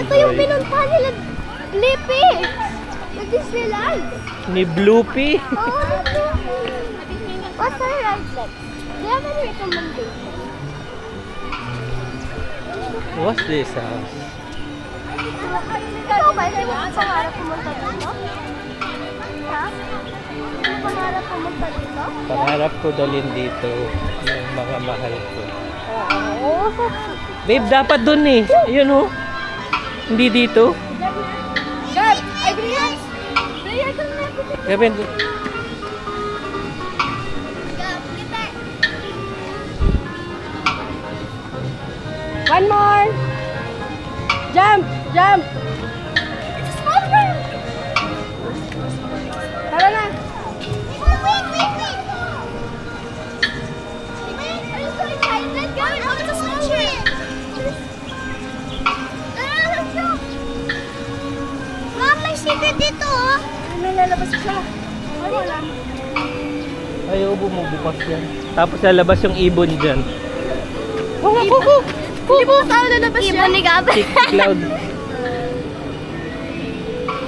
Ito yung pinunta nila, Blippi. Nag-Disneyland. Ni Bloopy. Oh, what's our ride like? Do you have any recommendation? What's this house? Ikaw ba? Hindi mo pangarap pumunta dito? Ha? Hindi mo pangarap pumunta dito? Pangarap ko dalhin dito yung mga mahal ko. Oo. Babe, dapat dun eh. Ayun oh. Hindi dito. Gab, ay Brian! Brian, kung napit. Gabin. Gab, kita. One more. Jump, jump. It's a small bird. Tara na. Wait. Wait, are you so excited? Gab, it's a small bird. Let's go. Mom, may secret dito oh. Ano, lalabas siya. Ay, wala. Ayaw bumubukas yan. Tapos lalabas yung ibon dyan. Hindi mo tao lalabas siya. Ibon ni Gab. Chick cloud.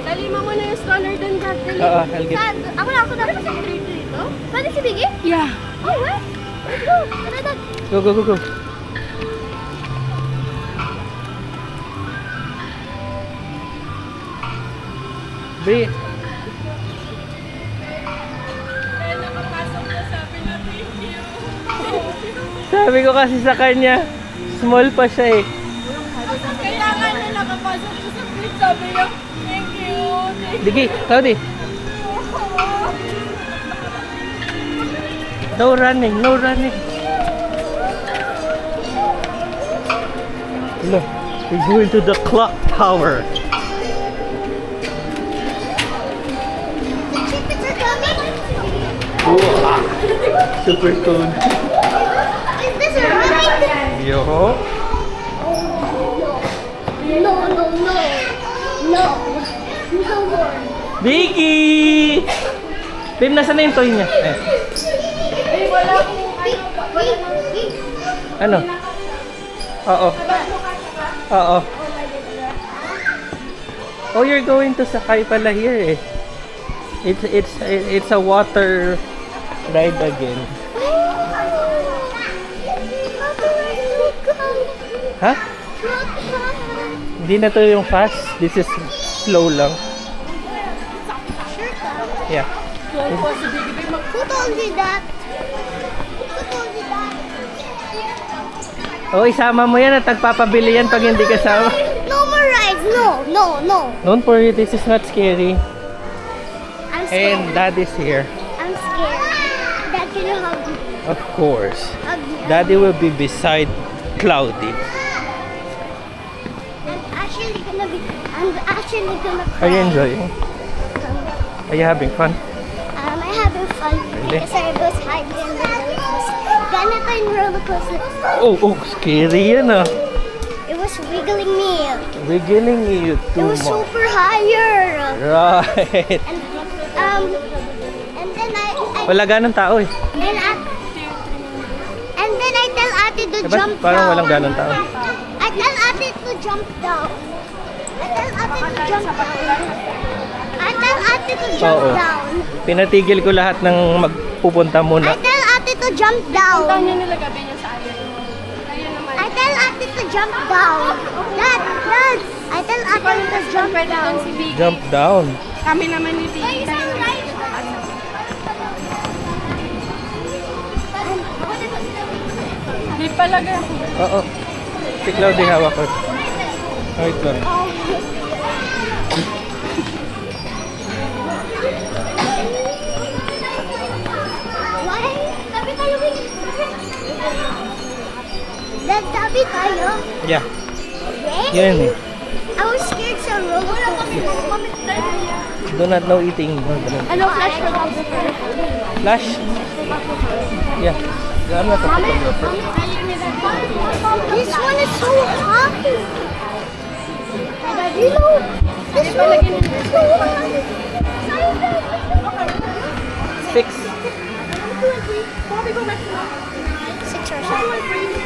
Dalima mo na yung stroller dun, Gab. Dali. Oo, I'll get. Saan? Ako na ba sa tree dito? Pwede si Biggie? Yeah. Oh, what? Let's go. Tara, Dad. Go. Bri. Sabi ko kasi sa kanya, small pa siya eh. Kailangan na nakapasok ko sa bridge. Sabi niya, thank you. Digi, tao di. No running. Look, we're going to the clock tower. The chickens are coming. Wow, super cool. Is this a ride? Yo. No. No more. Biggie! Babe, nasa na yung toy niya? Eh. Ano? Oo. Oh, you're going to Sakay pala here eh. It's a water ride again. Ha? Hindi na to yung fast. This is slow lang. Yeah. Who told you that? Oh, isama mo yan at nagpapabili yan pag hindi kasama. No more rides. No. Don't worry, this is not scary. I'm scared. And Dad is here. I'm scared. Dad, can you hug me? Of course. Hug me. Daddy will be beside Cloudy. I'm actually gonna cry. Are you enjoying? Are you having fun? I'm having fun Really? because I was hiding in the roller coaster. Ganito yung roller coaster. Oh, scary yan ah. It was wiggling me. Wiggling you It too was much. super higher. Right. And then I Wala ganong tao eh. and then I tell Ate to Ba't jump parang down. walang ganong tao? I tell Ate to jump down. I tell Ate to jump Oo. down. Pinatigil ko lahat ng magpupunta I muna. tell Ate to jump down. Taon niya nilagabin niya sa akin. Ayun naman. I tell Ate to jump down. Dad. I tell Ate to jump Pwede down. doon si Biggie. Jump down. Kami naman ni Biggie. May palaga. Oo. Si Cloudy hawak ko. Wait lang. Why? Tabi tayo, Biggie. Dad, tabi tayo. Yeah. Really? Yan eh. I was scared sa roller coaster. Do not know eating. Ano, flash for Flash? Yeah. I'm not a photographer. This one is so high. You know, this one is so high. 6. Bobby, go maximum. 6 or 7.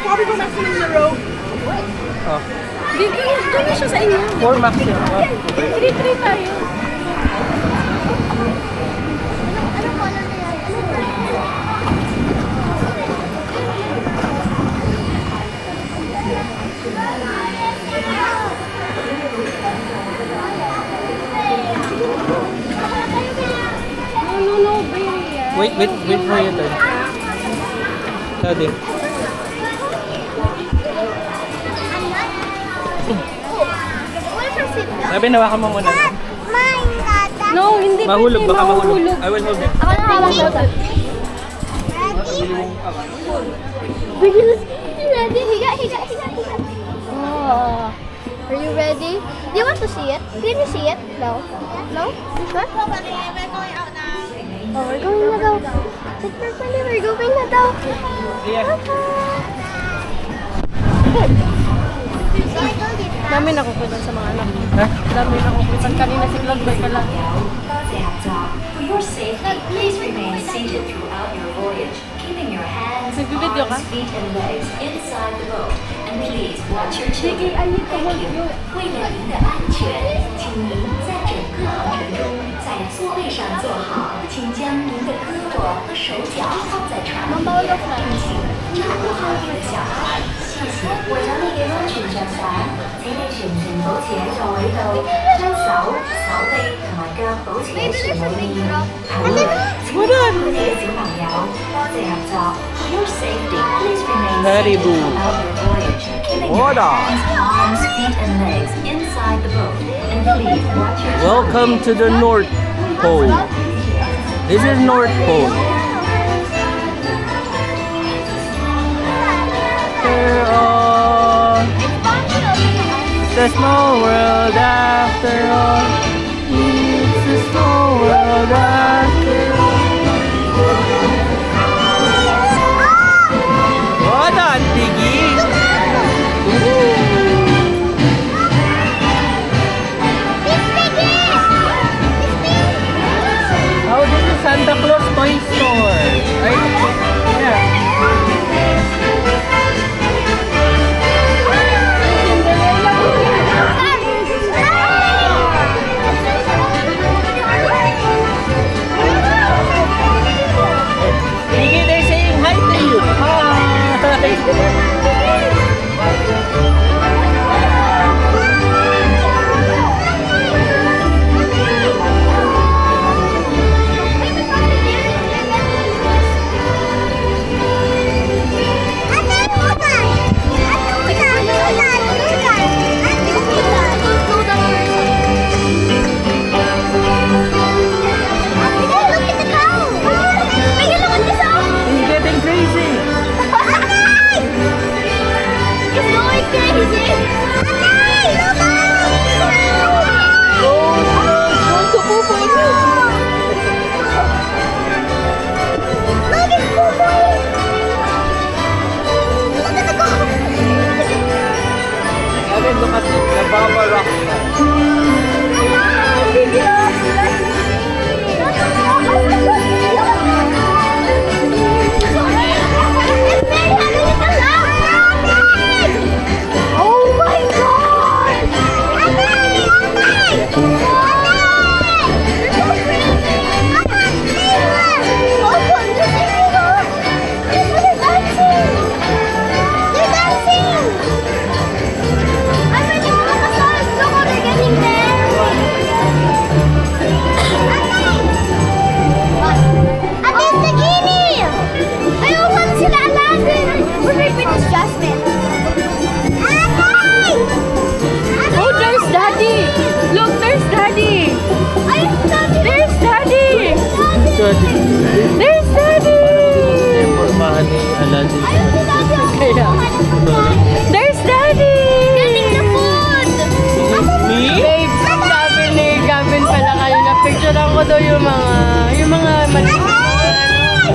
Bobby, go maximum 0. Oh. Dito na siya sa inyo. 4 max yun. 3-3 tayo. Anong color na yan? No, baby. Wait for your turn. Daddy. Where's your seatbelt? Sabi, nawakan mo muna. Mine, Tata. No, hindi Mahulog, pwede, baka mahulog. mahuhulog. I will hold it. Ako na hawak ko. Ready? Higa. Oh. Are you ready? Do you want to see it? Can you see it? No? No? You sure? Oh, we're going na daw. Technically, we're going na daw. Yeah. Dami nakukutan sa mga anak. Ha? Dami nakukutan. Kanina si Claude ka lang. For your safety, please remain seated throughout your voyage, keeping your hands, Nagbibideo ka? arms, feet, and legs inside the boat. And please watch your children. Thank you. 为了您的安全，请您在整个航程中在座位上坐好，请将您的胳膊和手脚放在船里面，并请照顾好您的小孩。谢谢。為咗你嘅安全着想，請你全程保持喺座位度，將手、手臂同埋腳保持喺船裏面。好啦，請你好你嘅小朋友，多謝合作。For your safety, please remain Very seated good. throughout your voyage, keeping your Hold on. hands, arms, feet, and legs inside the boat. And please watch your Welcome to the North Pole. This is North Pole. After all, it's a small world after all. It's a small world after all. Hold on, Piggy. Oh, this is Santa Claus Toy Store. Right? Yeah. Piggy, they're saying hi to you. Hi. He's getting crazy. It's going crazy! Look, it's pooping! Look at the goal! I mean, look at it. The Baba Rock. Oh my God! Jasmine. Oh, there's Daddy! Look, there's Daddy! There's Daddy! Good. There's Daddy! Pormahan ni Aladdin. Kaya. There's Daddy! Getting the food! Me? Babe, sabi ni Gavin pala kayo na picturean ko daw yung mga maliit.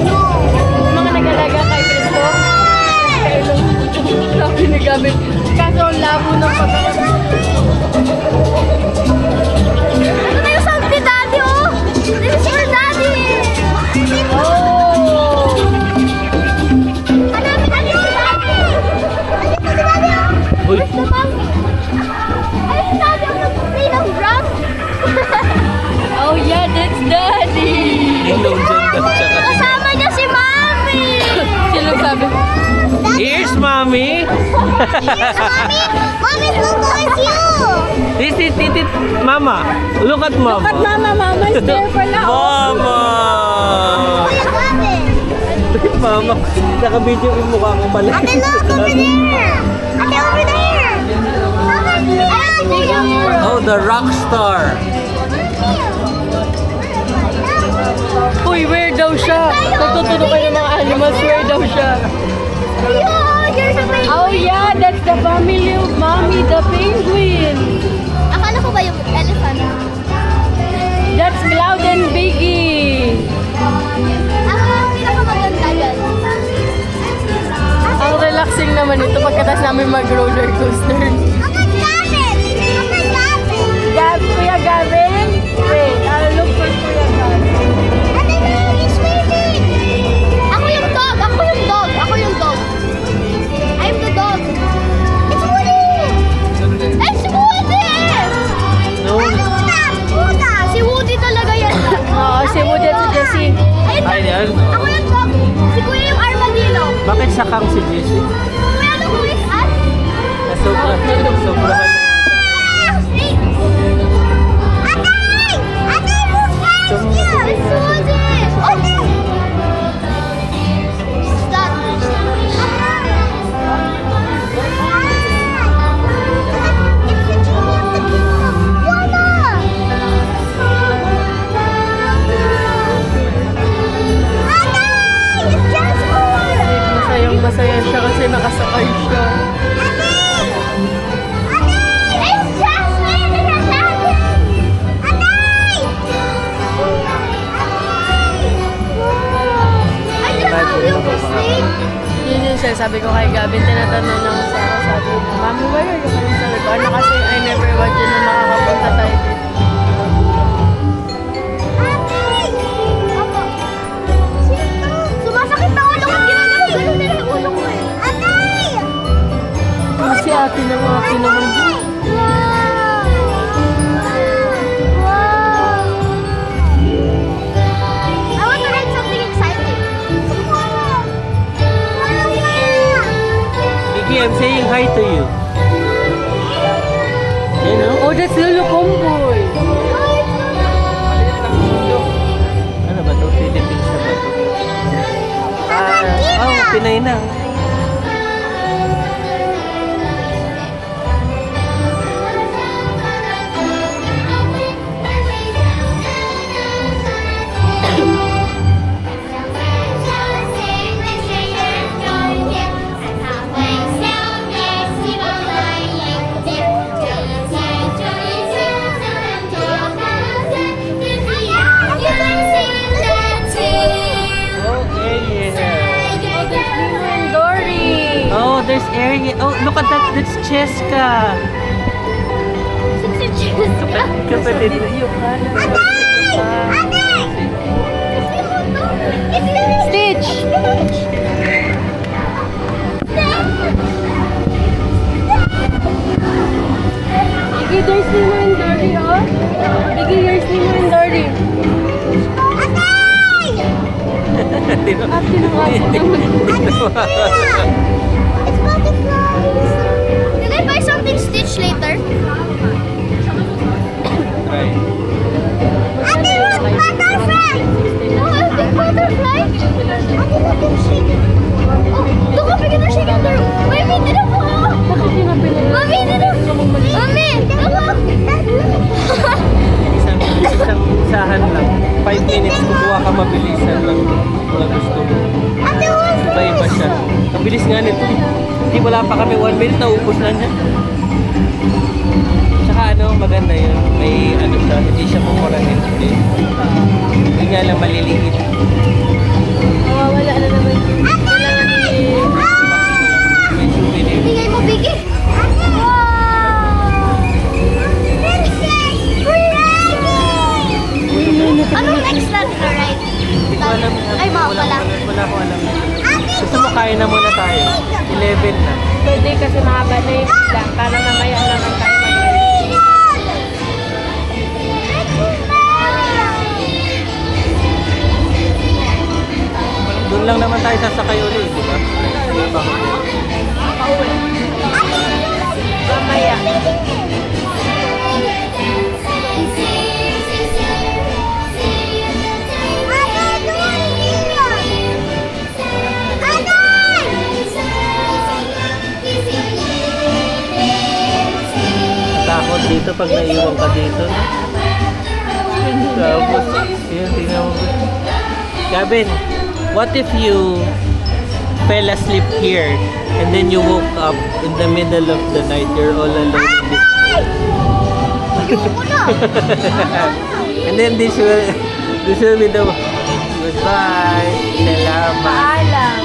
Yung mga nag-alaga kay Cristo. Sabi ni Gavin, kaso ang labo ng pagkakasin. Ito na yung song ni Daddy, oh! This is your Daddy! Oh! Hanapin natin si Daddy! Andito si Daddy, oh! Uy, Where's the mom? Nickelodeon daw. Tsaka Kasama niya si Mami! Sino sabi? here's mommy. Mami, look at you! This is mama. Look at mama. At mama is there pala. Mama. Kuya Gavin! Mama. Naka-video yung mukha ko pala. Ate, look over there! Ate, over there! Ayan, Kuya! Oh, the rock star. Uy, where daw siya? Nagtuturo kayo ng mga animals, where daw siya? You're the penguin! Oh yeah, that's the family of Mommy, the penguin. Akala ko ba yung elephant? That's Cloud and Biggie. Ako yung pinakamaganda dyan. Ang relaxing naman ito pagkatapos namin mag-roller coaster. Ako Gavin! Ako Gavin! Kuya Gavin? Wait, I'll look for Kuya Gavin. Ate, no, he's waving! Ako yung dog! Ako yung dog! Ako yung dog! I'm the dog! It's Woody! It's Woody! No. Puta! Si Woody talaga yan! Oo, si Woody at si Jessie. Ayun, Ay, yan. ako yung dog! Si Kuya yung armadillo! Bakit sakang si Jessie? Kuya, ano who is us? Sobrahan. Masaya siya kasi nakasakay siya. Yun yung sabi ko kay Gavin, tinatanong lang sa ako, sabi niya, Mami, why are you coming? Sabi ko, ano kasi I never imagine na makakapunta tayo dito. Sumasakit na ulo ko. Ginagano nila yung ulo ko eh. Atay! Si ate ng ate naman din. I want to write something exciting. Vicky, I'm saying hi to you. You know? Oh, that's Lolo Comboy. Ano ba ito? Philippines na ba ito? Oh, Pinay na. Oh, there's Ariel. Oh, look at that. That's Cheska. Kapatid. Stitch! Biggie, there's Nemo and Dory, oh. Biggie, here's Nemo and Dory. Ate ng ate naman. It's butterflies. Can I buy something Stitch later? Right. Ate, look, butterfly! Oh, a big butterfly! Ate, look, it's shaking. Oh, look, bigyan na shaking door. Mami, dito po! Bakit yun ang pinag- Mami, dito! Mami, look! Isang isahan lang. 5 minutes, kukuha ka mabilisan lang. Mga gusto mo. Ate, what's Iba-iba siya. Ang bilis nga nito. Hindi wala pa kami 1 minute, naubos na niya. Tsaka ano, maganda yun. May ano siya, hindi siya mumurahin. Hindi nga lang maliliit. Mawawala na naman. Kailangan May souvenir. Bigay mo, Biggie! Anong next lang na right? Hindi ko alam. Ay, mga pala. Wala ko alam. Gusto mo kain na muna tayo. 11 na. Pwede kasi mahaba na yung sila. Para mamaya naman tayo mag-ride. sasakay ulit, di ba? Mamaya. Takot dito pag naiwan ka dito. Tapos, yun, tingnan mo. Gavin, what if you fell asleep here and then you woke up in the middle of the night, you're all alone in this and then this will be the goodbye. Salamat. Paalam.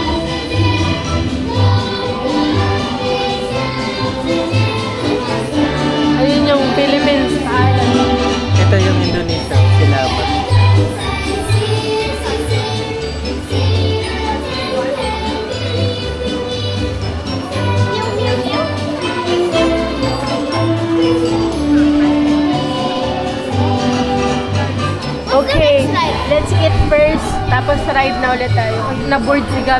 Ayun yung Philippines. Paalam. Ito yung Indonesia. Salamat. Okay, let's eat first. Tapos ride na ulit tayo. Na-board si Gab.